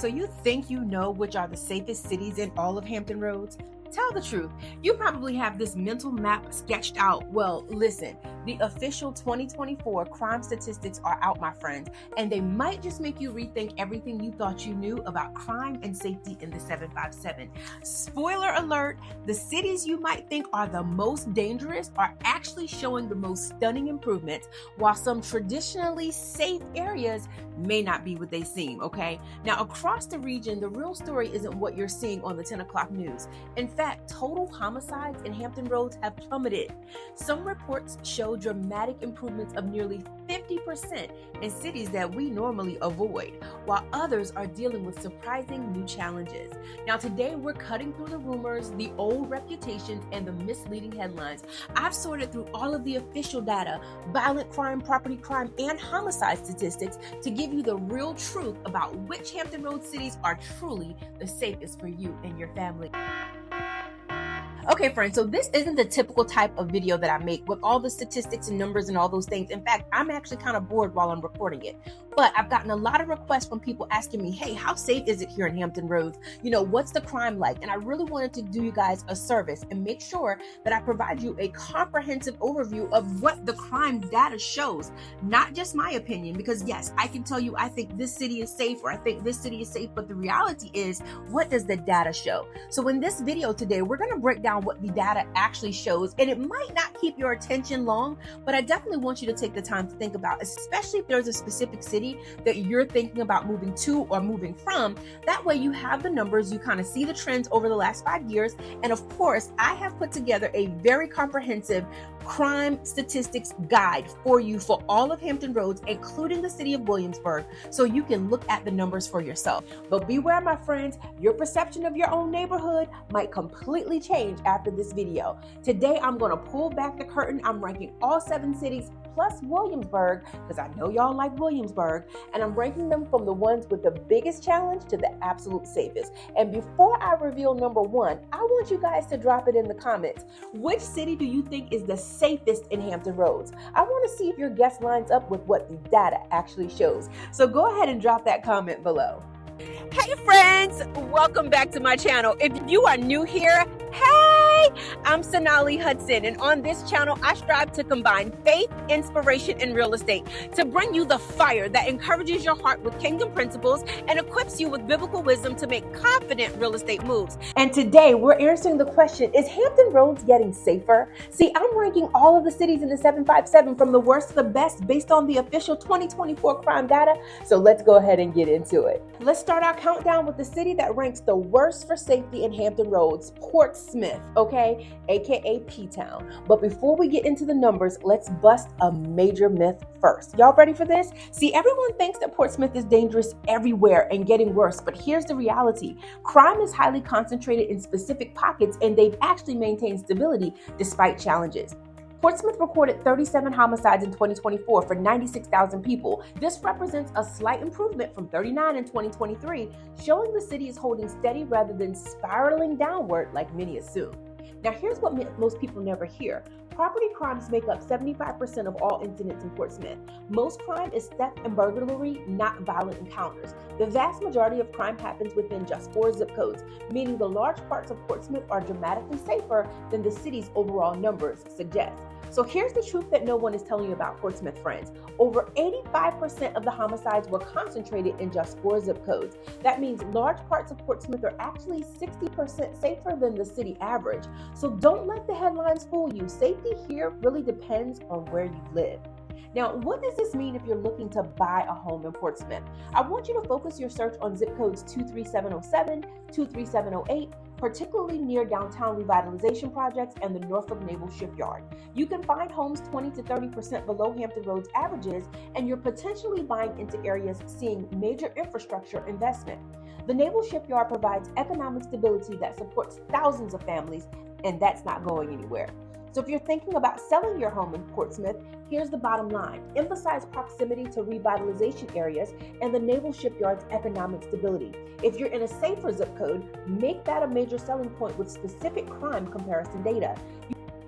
So you think you know which are the safest cities in all of Hampton Roads? Tell the truth. You probably have this mental map sketched out. Well, listen, the official 2024 crime statistics are out, my friends, and they might just make you rethink everything you thought you knew about crime and safety in the 757. Spoiler alert, the cities you might think are the most dangerous are actually showing the most stunning improvements, while some traditionally safe areas may not be what they seem, okay? Now, across the region, the real story isn't what you're seeing on the 10 o'clock news. In fact, total homicides in Hampton Roads have plummeted. Some reports show dramatic improvements of nearly 50% in cities that we normally avoid, while others are dealing with surprising new challenges. Now, today we're cutting through the rumors, the old reputations, and the misleading headlines. I've sorted through all of the official data, violent crime, property crime, and homicide statistics to give you the real truth about which Hampton Roads cities are truly the safest for you and your family. Okay, friends, so this isn't the typical type of video that I make with all the statistics and numbers and all those things. In fact, I'm actually kind of bored while I'm recording it. But I've gotten a lot of requests from people asking me, hey, how safe is it here in Hampton Roads? You know, what's the crime like? And I really wanted to do you guys a service and make sure that I provide you a comprehensive overview of what the crime data shows, not just my opinion, because yes, I can tell you I think this city is safe or I think this city is safe, but the reality is, what does the data show? So in this video today, we're going to break down what the data actually shows, and it might not keep your attention long, but I definitely want you to take the time to think about, especially if there's a specific city that you're thinking about moving to or moving from. That way you have the numbers, you kind of see the trends over the last 5 years, and of course I have put together a very comprehensive crime statistics guide for you for all of Hampton Roads, including the city of Williamsburg, so you can look at the numbers for yourself. But beware, my friends, your perception of your own neighborhood might completely change after this video. Today, I'm going to pull back the curtain. I'm ranking all 7 cities plus Williamsburg, because I know y'all like Williamsburg, and I'm ranking them from the ones with the biggest challenge to the absolute safest. And before I reveal number 1, I want you guys to drop it in the comments. Which city do you think is the safest in Hampton Roads? I want to see if your guess lines up with what the data actually shows. So go ahead and drop that comment below. Hey friends, welcome back to my channel. If you are new here, hey, I'm Sonali Hudson, and on this channel I strive to combine faith, inspiration, and real estate to bring you the fire that encourages your heart with kingdom principles and equips you with biblical wisdom to make confident real estate moves. And today we're answering the question, is Hampton Roads getting safer? See, I'm ranking all of the cities in the 757 from the worst to the best based on the official 2024 crime data, so let's go ahead and get into it. Let's start our countdown with the city that ranks the worst for safety in Hampton Roads, Portsmouth, okay, aka P-Town. But before we get into the numbers, let's bust a major myth first. Y'all ready for this? See, everyone thinks that Portsmouth is dangerous everywhere and getting worse, but here's the reality. Crime is highly concentrated in specific pockets, and they've actually maintained stability despite challenges. Portsmouth recorded 37 homicides in 2024 for 96,000 people. This represents a slight improvement from 39 in 2023, showing the city is holding steady rather than spiraling downward like many assume. Now, here's what most people never hear. Property crimes make up 75% of all incidents in Portsmouth. Most crime is theft and burglary, not violent encounters. The vast majority of crime happens within just 4 zip codes, meaning the large parts of Portsmouth are dramatically safer than the city's overall numbers suggest. So here's the truth that no one is telling you about Portsmouth, friends. Over 85% of the homicides were concentrated in just 4 zip codes. That means large parts of Portsmouth are actually 60% safer than the city average. So don't let the headlines fool you. Safety here really depends on where you live. Now, what does this mean if you're looking to buy a home in Portsmouth? I want you to focus your search on zip codes 23707, 23708, particularly near downtown revitalization projects and the Norfolk Naval Shipyard. You can find homes 20 to 30% below Hampton Roads averages, and you're potentially buying into areas seeing major infrastructure investment. The Naval Shipyard provides economic stability that supports thousands of families, and that's not going anywhere. So if you're thinking about selling your home in Portsmouth, here's the bottom line. Emphasize proximity to revitalization areas and the Naval Shipyard's economic stability. If you're in a safer zip code, make that a major selling point with specific crime comparison data.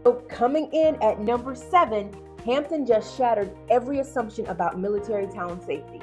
So coming in at number 7, Hampton just shattered every assumption about military town safety.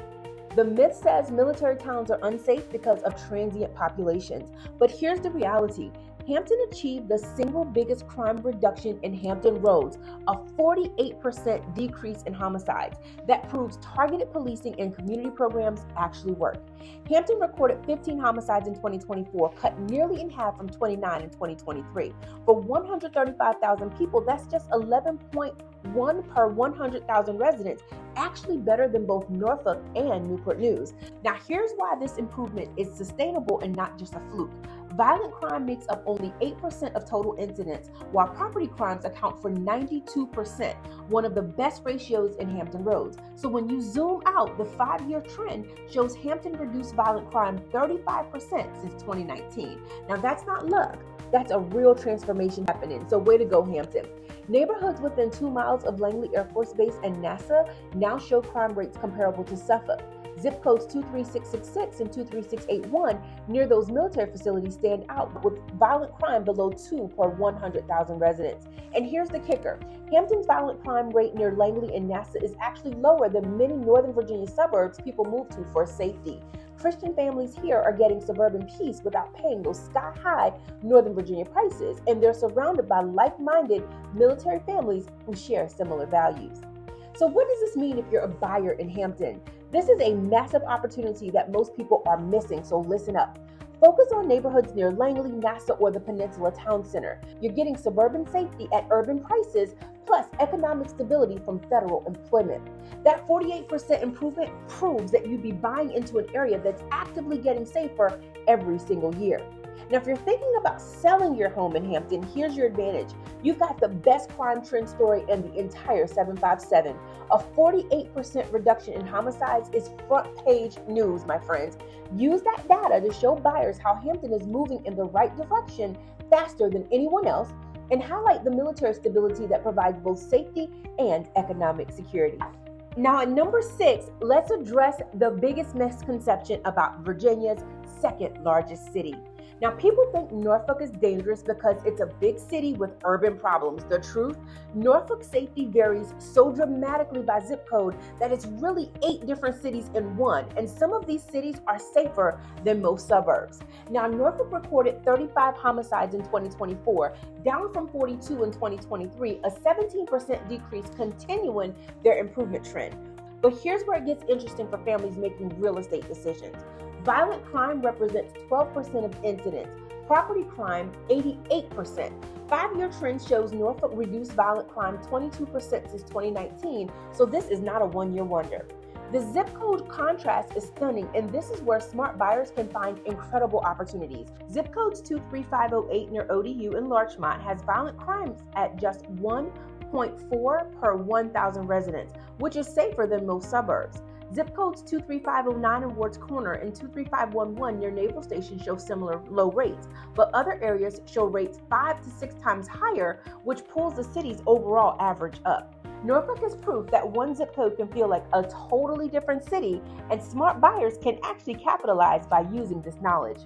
The myth says military towns are unsafe because of transient populations. But here's the reality. Hampton achieved the single biggest crime reduction in Hampton Roads, a 48% decrease in homicides. That proves targeted policing and community programs actually work. Hampton recorded 15 homicides in 2024, cut nearly in half from 29 in 2023. For 135,000 people, that's just 11.1 per 100,000 residents, actually better than both Norfolk and Newport News. Now, here's why this improvement is sustainable and not just a fluke. Violent crime makes up only 8% of total incidents, while property crimes account for 92%, one of the best ratios in Hampton Roads. So when you zoom out, the 5-year trend shows Hampton reduced violent crime 35% since 2019. Now, that's not luck. That's a real transformation happening. So way to go, Hampton. Neighborhoods within 2 miles of Langley Air Force Base and NASA now show crime rates comparable to Suffolk. Zip codes 23666 and 23681 near those military facilities stand out with violent crime below 2 per 100,000 residents. And here's the kicker. Hampton's violent crime rate near Langley and NASA is actually lower than many Northern Virginia suburbs people move to for safety. Christian families here are getting suburban peace without paying those sky-high Northern Virginia prices, and they're surrounded by like-minded military families who share similar values. So what does this mean if you're a buyer in Hampton? This is a massive opportunity that most people are missing, so listen up. Focus on neighborhoods near Langley, NASA, or the Peninsula Town Center. You're getting suburban safety at urban prices, plus economic stability from federal employment. That 48% improvement proves that you'd be buying into an area that's actively getting safer every single year. Now, if you're thinking about selling your home in Hampton, here's your advantage. You've got the best crime trend story in the entire 757. A 48% reduction in homicides is front page news, my friends. Use that data to show buyers how Hampton is moving in the right direction faster than anyone else, and highlight the military stability that provides both safety and economic security. Now, at number 6, let's address the biggest misconception about Virginia's second largest city. Now, people think Norfolk is dangerous because it's a big city with urban problems. The truth, Norfolk safety varies so dramatically by zip code that it's really 8 different cities in one, and some of these cities are safer than most suburbs. Now, Norfolk recorded 35 homicides in 2024, down from 42 in 2023, a 17% decrease, continuing their improvement trend. But here's where it gets interesting for families making real estate decisions. Violent crime represents 12% of incidents. Property crime, 88%. 5-year trend shows Norfolk reduced violent crime 22% since 2019, so this is not a one-year wonder. The zip code contrast is stunning, and this is where smart buyers can find incredible opportunities. Zip codes 23508 near ODU in Larchmont has violent crimes at just 1.4 per 1,000 residents, which is safer than most suburbs. Zip codes 23509 in Ward's Corner and 23511 near Naval Station show similar low rates, but other areas show rates 5 to 6 times higher, which pulls the city's overall average up. Norfolk is proof that one zip code can feel like a totally different city, and smart buyers can actually capitalize by using this knowledge.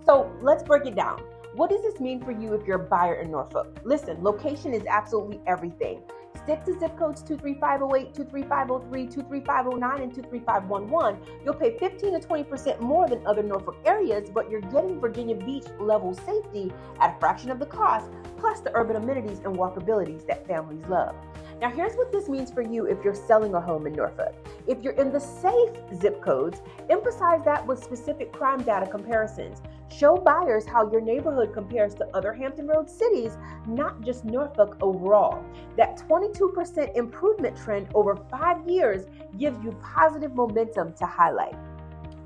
So let's break it down. What does this mean for you if you're a buyer in Norfolk? Listen, location is absolutely everything. Stick to zip codes 23508, 23503, 23509, and 23511. You'll pay 15 to 20% more than other Norfolk areas, but you're getting Virginia Beach level safety at a fraction of the cost, plus the urban amenities and walkabilities that families love. Now, here's what this means for you if you're selling a home in Norfolk. If you're in the safe zip codes, emphasize that with specific crime data comparisons. Show buyers how your neighborhood compares to other Hampton Roads cities, not just Norfolk overall. That 22% improvement trend over 5 years gives you positive momentum to highlight.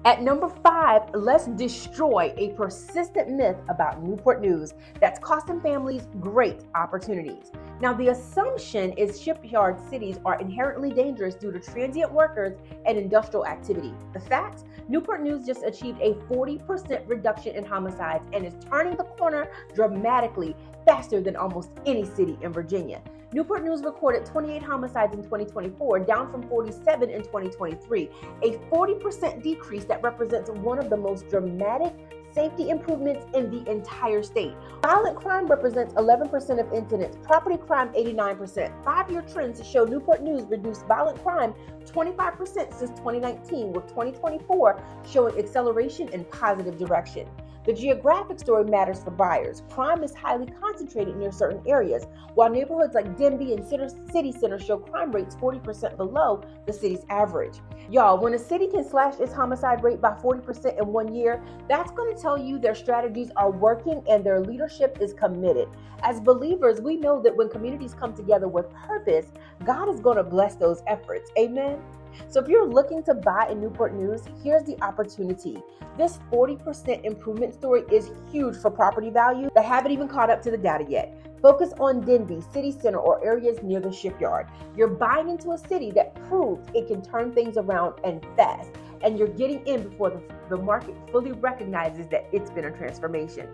At number 5, let's destroy a persistent myth about Newport News that's costing families great opportunities. Now, the assumption is shipyard cities are inherently dangerous due to transient workers and industrial activity. The facts? Newport News just achieved a 40% reduction in homicides and is turning the corner dramatically faster than almost any city in Virginia. Newport News recorded 28 homicides in 2024, down from 47 in 2023, a 40% decrease that represents one of the most dramatic safety improvements in the entire state. Violent crime represents 11% of incidents, property crime 89%. 5-year trends show Newport News reduced violent crime 25% since 2019, with 2024 showing acceleration in positive direction. The geographic story matters for buyers. Crime is highly concentrated near certain areas, while neighborhoods like Denby and City Center show crime rates 40% below the city's average. Y'all, when a city can slash its homicide rate by 40% in 1 year, that's going to tell you their strategies are working and their leadership is committed. As believers, we know that when communities come together with purpose, God is going to bless those efforts. Amen. So if you're looking to buy in Newport News, here's the opportunity. This 40% improvement story is huge for property value that haven't even caught up to the data yet. Focus on Denby, City Center, or areas near the shipyard. You're buying into a city that proves it can turn things around and fast, and you're getting in before the market fully recognizes that it's been a transformation.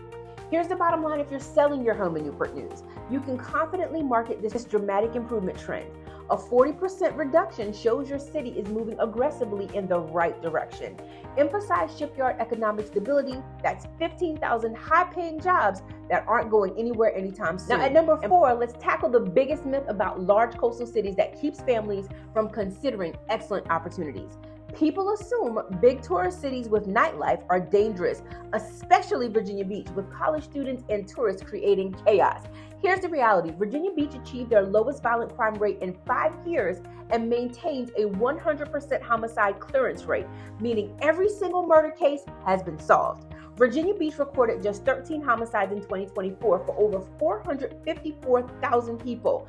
Here's the bottom line if you're selling your home in Newport News. You can confidently market this dramatic improvement trend. A 40% reduction shows your city is moving aggressively in the right direction. Emphasize shipyard economic stability. That's 15,000 high-paying jobs that aren't going anywhere anytime soon. Now, at number 4, let's tackle the biggest myth about large coastal cities that keeps families from considering excellent opportunities. People assume big tourist cities with nightlife are dangerous, especially Virginia Beach, with college students and tourists creating chaos. Here's the reality. Virginia Beach achieved their lowest violent crime rate in 5 years and maintains a 100% homicide clearance rate, meaning every single murder case has been solved. Virginia Beach recorded just 13 homicides in 2024 for over 454,000 people.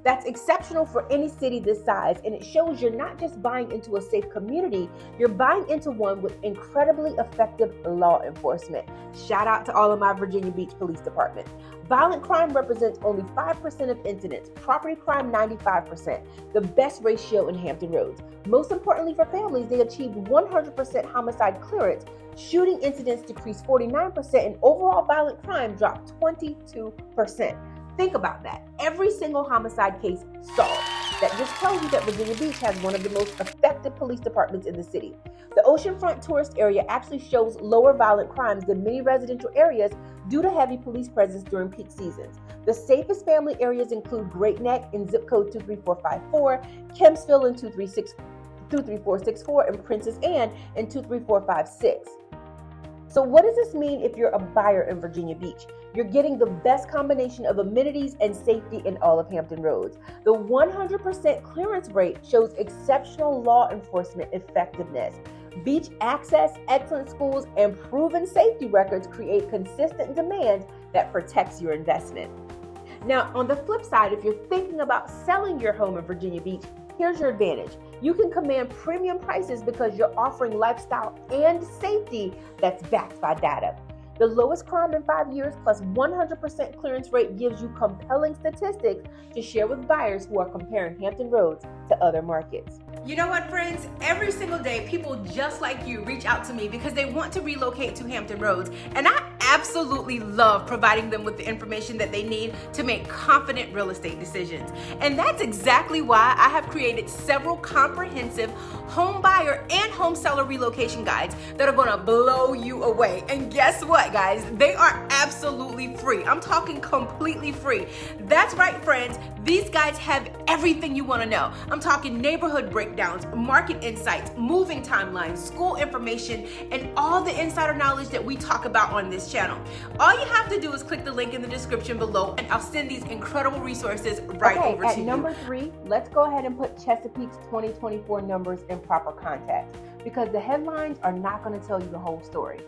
That's exceptional for any city this size, and it shows you're not just buying into a safe community, you're buying into one with incredibly effective law enforcement. Shout out to all of my Virginia Beach Police Department. Violent crime represents only 5% of incidents, property crime 95%, the best ratio in Hampton Roads. Most importantly for families, they achieved 100% homicide clearance. Shooting incidents decreased 49%, and overall violent crime dropped 22%. Think about that. Every single homicide case solved. That just tells you that Virginia Beach has one of the most effective police departments in the city. The oceanfront tourist area actually shows lower violent crimes than many residential areas due to heavy police presence during peak seasons. The safest family areas include Great Neck in zip code 23454, Kempsville in 23464, and Princess Anne in 23456. So what does this mean if you're a buyer in Virginia Beach? You're getting the best combination of amenities and safety in all of Hampton Roads. The 100% clearance rate shows exceptional law enforcement effectiveness. Beach access, excellent schools, and proven safety records create consistent demand that protects your investment. Now, on the flip side, if you're thinking about selling your home in Virginia Beach, here's your advantage. You can command premium prices because you're offering lifestyle and safety that's backed by data. The lowest crime in 5 years plus 100% clearance rate gives you compelling statistics to share with buyers who are comparing Hampton Roads to other markets. You know what, friends? Every single day, people just like you reach out to me because they want to relocate to Hampton Roads, and I absolutely love providing them with the information that they need to make confident real estate decisions. And that's exactly why I have created several comprehensive home buyer and home seller relocation guides that are going to blow you away. And guess what, guys? They are absolutely free. I'm talking completely free. That's right, friends. These guides have everything you want to know. I'm talking neighborhood breakdowns, market insights, moving timelines, school information, and all the insider knowledge that we talk about on this channel. All you have to do is click the link in the description below, and I'll send these incredible resources right over to you. At number 3, let's go ahead and put Chesapeake's 2024 numbers in proper context, because the headlines are not going to tell you the whole story.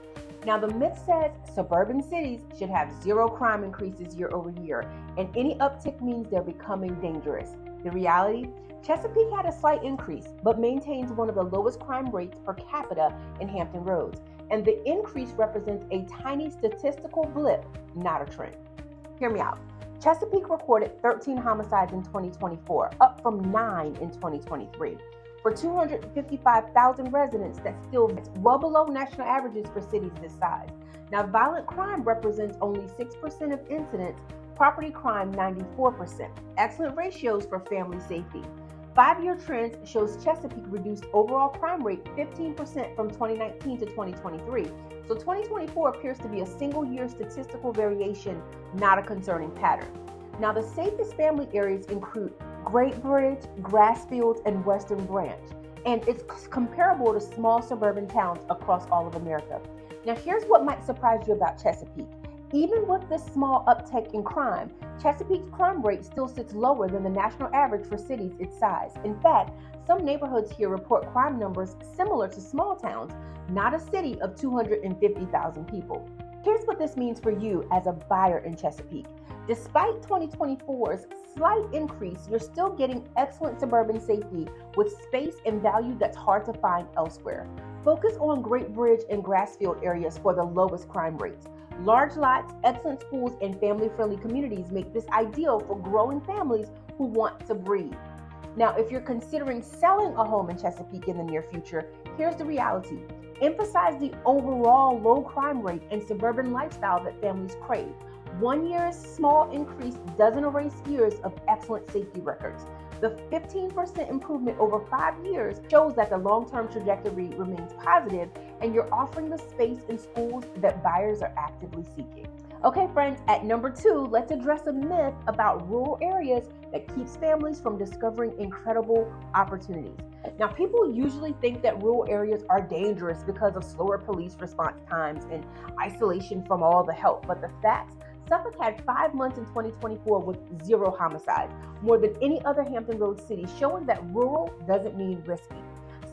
Now, the myth says suburban cities should have 0 crime increases year over year, and any uptick means they're becoming dangerous. The reality? Chesapeake had a slight increase, but maintains one of the lowest crime rates per capita in Hampton Roads, and the increase represents a tiny statistical blip, not a trend. Hear me out. Chesapeake recorded 13 homicides in 2024, up from 9 in 2023. For 255,000 residents, that's still well below national averages for cities this size. Now, violent crime represents only 6% of incidents, property crime 94%. Excellent ratios for family safety. 5-year trends shows Chesapeake reduced overall crime rate 15% from 2019 to 2023. So 2024 appears to be a single-year statistical variation, not a concerning pattern. Now, the safest family areas include Great Bridge, Grassfield, and Western Branch, and it's comparable to small suburban towns across all of America. Now, here's what might surprise you about Chesapeake. Even with this small uptick in crime, Chesapeake's crime rate still sits lower than the national average for cities its size. In fact, some neighborhoods here report crime numbers similar to small towns, not a city of 250,000 people. Here's what this means for you as a buyer in Chesapeake. Despite 2024's slight increase, you're still getting excellent suburban safety with space and value that's hard to find elsewhere. Focus on Great Bridge and Grassfield areas for the lowest crime rates. Large lots, excellent schools, and family-friendly communities make this ideal for growing families who want to breathe. Now, if you're considering selling a home in Chesapeake in the near future, here's the reality. Emphasize the overall low crime rate and suburban lifestyle that families crave. 1 year's small increase doesn't erase years of excellent safety records. The 15% improvement over 5 years shows that the long-term trajectory remains positive and you're offering the space in schools that buyers are actively seeking. Okay, friends, at number 2, let's address a myth about rural areas that keeps families from discovering incredible opportunities. Now, people usually think that rural areas are dangerous because of slower police response times and isolation from all the help, but the facts, Suffolk had 5 months in 2024 with 0 homicides, more than any other Hampton Roads city, showing that rural doesn't mean risky.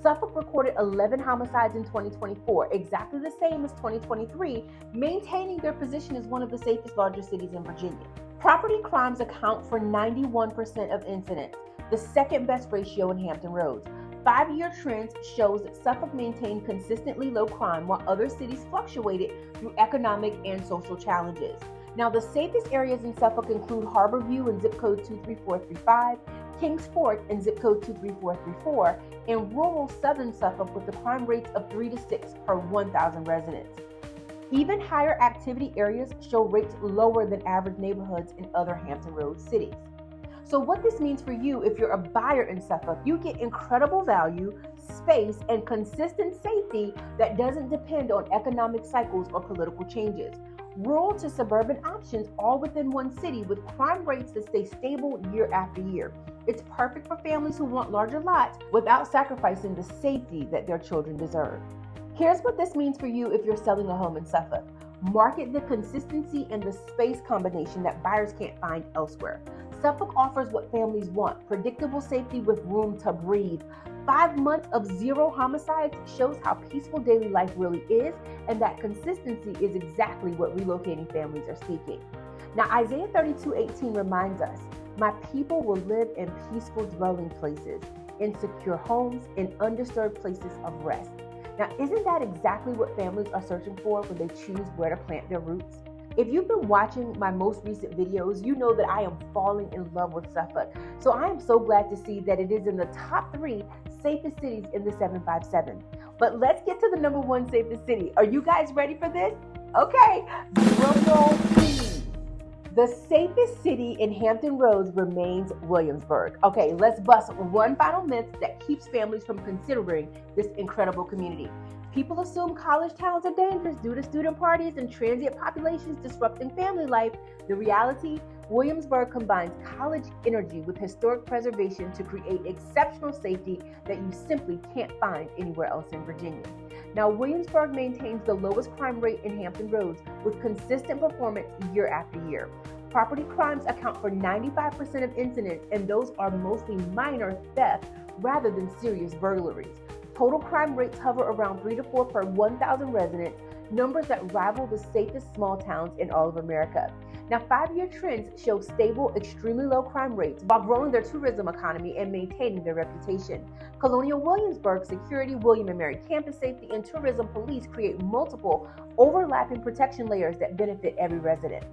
Suffolk recorded 11 homicides in 2024, exactly the same as 2023, maintaining their position as one of the safest larger cities in Virginia. Property crimes account for 91% of incidents, the second best ratio in Hampton Roads. 5-year trends shows that Suffolk maintained consistently low crime while other cities fluctuated through economic and social challenges. Now, the safest areas in Suffolk include Harborview in zip code 23435, Kings Fork in zip code 23434, and rural southern Suffolk with the crime rates of 3 to 6 per 1,000 residents. Even higher activity areas show rates lower than average neighborhoods in other Hampton Roads cities. So what this means for you if you're a buyer in Suffolk, you get incredible value, space, and consistent safety that doesn't depend on economic cycles or political changes. Rural to suburban options all within one city with crime rates that stay stable year after year. It's perfect for families who want larger lots without sacrificing the safety that their children deserve. Here's what this means for you if you're selling a home in Suffolk. Market the consistency and the space combination that buyers can't find elsewhere. Suffolk offers what families want, predictable safety with room to breathe. 5 months of 0 homicides shows how peaceful daily life really is, and that consistency is exactly what relocating families are seeking. Now, Isaiah 32:18 reminds us, "My people will live in peaceful dwelling places, in secure homes, in undisturbed places of rest." Now, isn't that exactly what families are searching for when they choose where to plant their roots? If you've been watching my most recent videos, you know that I am falling in love with Suffolk. So I am so glad to see that it is in the top 3 safest cities in the 757. But let's get to the number 1 safest city. Are you guys ready for this? Okay, drum roll please. The safest city in Hampton Roads remains Williamsburg. Okay, let's bust one final myth that keeps families from considering this incredible community. People assume college towns are dangerous due to student parties and transient populations disrupting family life. The reality, Williamsburg combines college energy with historic preservation to create exceptional safety that you simply can't find anywhere else in Virginia. Now, Williamsburg maintains the lowest crime rate in Hampton Roads with consistent performance year after year. Property crimes account for 95% of incidents, and those are mostly minor theft rather than serious burglaries. Total crime rates hover around 3 to 4 per 1,000 residents, numbers that rival the safest small towns in all of America. Now, 5-year trends show stable, extremely low crime rates while growing their tourism economy and maintaining their reputation. Colonial Williamsburg security, William and Mary campus safety, and tourism police create multiple overlapping protection layers that benefit every resident.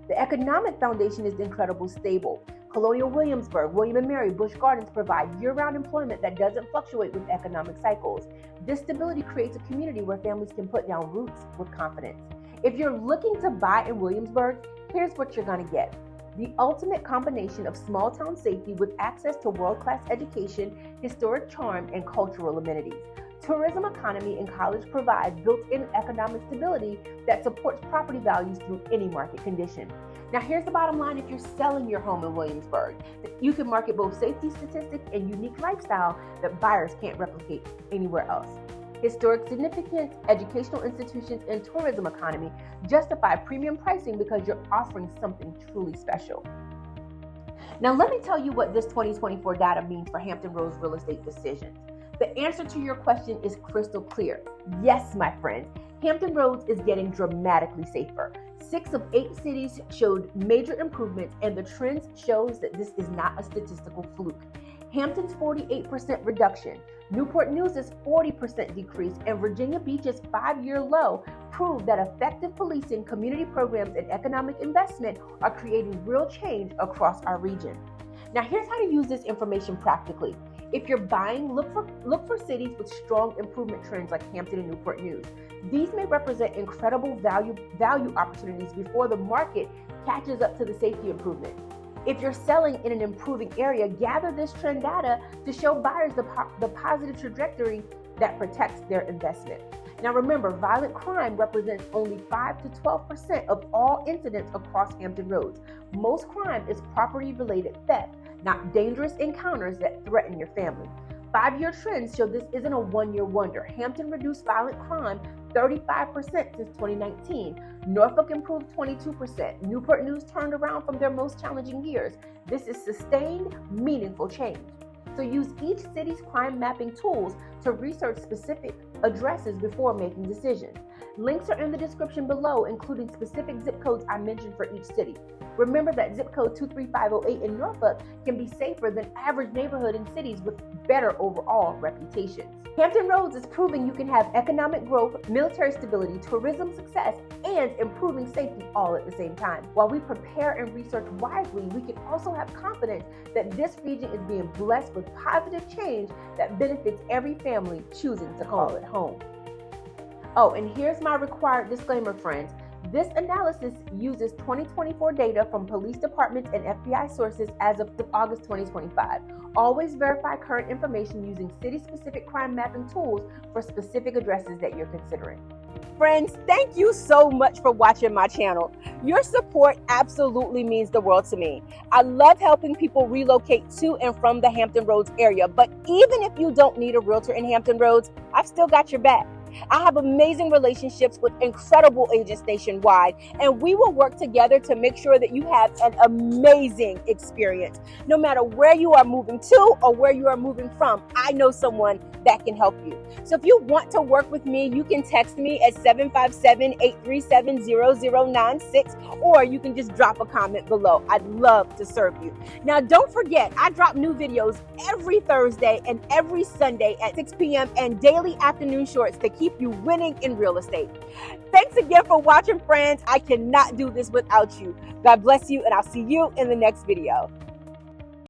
The economic foundation is incredibly stable. Colonial Williamsburg, William and Mary, Busch Gardens provide year-round employment that doesn't fluctuate with economic cycles. This stability creates a community where families can put down roots with confidence. If you're looking to buy in Williamsburg, here's what you're going to get. the ultimate combination of small town safety with access to world-class education, historic charm, and cultural amenities. Tourism economy and college provide built-in economic stability that supports property values through any market condition. Now, here's the bottom line. If you're selling your home in Williamsburg, you can market both safety statistics and unique lifestyle that buyers can't replicate anywhere else. Historic significance, educational institutions, and tourism economy justify premium pricing because you're offering something truly special. Now, let me tell you what this 2024 data means for Hampton Roads real estate decisions. The answer to your question is crystal clear. Yes, my friends, Hampton Roads is getting dramatically safer. 6 of 8 cities showed major improvements, and the trends shows that this is not a statistical fluke. Hampton's 48% reduction, Newport News' 40% decrease, and Virginia Beach's 5-year low prove that effective policing, community programs, and economic investment are creating real change across our region. Now, here's how to use this information practically. If you're buying, look for cities with strong improvement trends like Hampton and Newport News. These may represent incredible value opportunities before the market catches up to the safety improvement. If you're selling in an improving area, gather this trend data to show buyers the positive trajectory that protects their investment. Now remember, violent crime represents only 5 to 12% of all incidents across Hampton Roads. Most crime is property-related theft, not dangerous encounters that threaten your family. 5-year trends show this isn't a one-year wonder. Hampton reduced violent crime 35% since 2019. Norfolk improved 22%. Newport News turned around from their most challenging years. This is sustained, meaningful change. So use each city's crime mapping tools to research specific addresses before making decisions. Links are in the description below, including specific zip codes I mentioned for each city. Remember that zip code 23508 in Norfolk can be safer than average neighborhood in cities with better overall reputations. Hampton Roads is proving you can have economic growth, military stability, tourism success, and improving safety all at the same time. While we prepare and research wisely, we can also have confidence that this region is being blessed with positive change that benefits every family choosing to call it home. Oh, and here's my required disclaimer, friends. This analysis uses 2024 data from police departments and FBI sources as of August 2025. Always verify current information using city-specific crime mapping tools for specific addresses that you're considering. Friends, thank you so much for watching my channel. Your support absolutely means the world to me. I love helping people relocate to and from the Hampton Roads area, but even if you don't need a realtor in Hampton Roads, I've still got your back. I have amazing relationships with incredible agents nationwide, and we will work together to make sure that you have an amazing experience. No matter where you are moving to or where you are moving from, I know someone that can help you. So if you want to work with me, you can text me at 757-837-0096, or you can just drop a comment below. I'd love to serve you. Now, don't forget, I drop new videos every Thursday and every Sunday at 6 p.m. and daily afternoon shorts to keep you winning in real estate. Thanks again for watching, friends. I cannot do this without you. God bless you, and I'll see you in the next video.